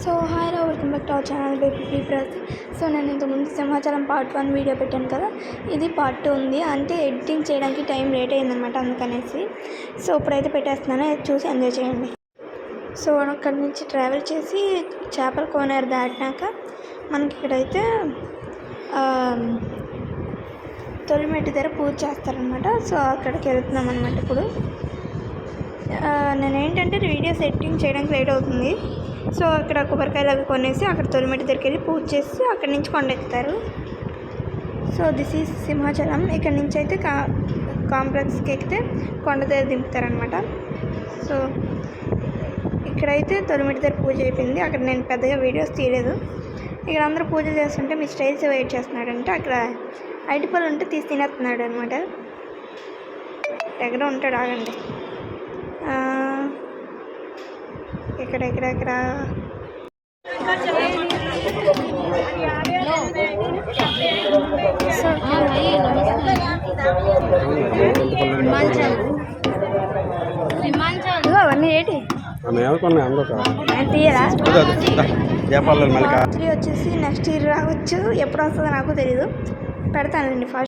So hi రా, welcome back to our channel baby plus. So నేను ఇంతకుముందు Simhachalam part 1 video పెట్టాను కదా, ఇది పార్ట్ 2 ఉంది. అంటే ఎడిటింగ్ చేయడానికి టైం లేట్ అయిందనమాట, అందుకనేసి. సో ఇప్పుడైతే పెట్టేస్తున్నాను, చూసి ఎంజాయ్ చేయండి. సో అక్కడి నుంచి ట్రావెల్ చేసి చేపల కోనేరు దాటినాక మనకి ఇక్కడైతే తొలిమెట్టి దగ్గర పూజ చేస్తారనమాట. సో అక్కడికి వెళ్తున్నాం అనమాట ఇప్పుడు. నేను ఏంటంటే వీడియోస్ ఎడిటింగ్ చేయడానికి లేట్ అవుతుంది. సో అక్కడ కొబ్బరికాయలు అవి కొనేసి అక్కడ తొలిమెట్టి దగ్గరికి వెళ్ళి పూజ చేసి అక్కడి నుంచి కొండెక్కుతారు. So this is Simhachalam. ఇక్కడ నుంచి అయితే కాంప్లెక్స్కి ఎక్కితే కొండ దగ్గర దింపుతారనమాట. సో ఇక్కడైతే తొలిమెట్టి దగ్గర పూజ అయిపోయింది. అక్కడ నేను పెద్దగా వీడియోస్ తీయలేదు. ఇక్కడ అందరూ పూజ చేస్తుంటే మీ స్టైల్స్ వెయిట్ చేస్తున్నాడంటే అక్కడ అరటిపళ్ళు ఉంటే తీసి తినేస్తున్నాడు అనమాట. ఎక్కడ ఉంటాడు, ఆగండి. ఇక్కడ అవన్నీ ఏంటి తీయరా? వచ్చేసి నెక్స్ట్ ఇయర్ రావచ్చు, ఎప్పుడు వస్తుందో నాకు తెలీదు. పెడతానండి ఫస్ట్.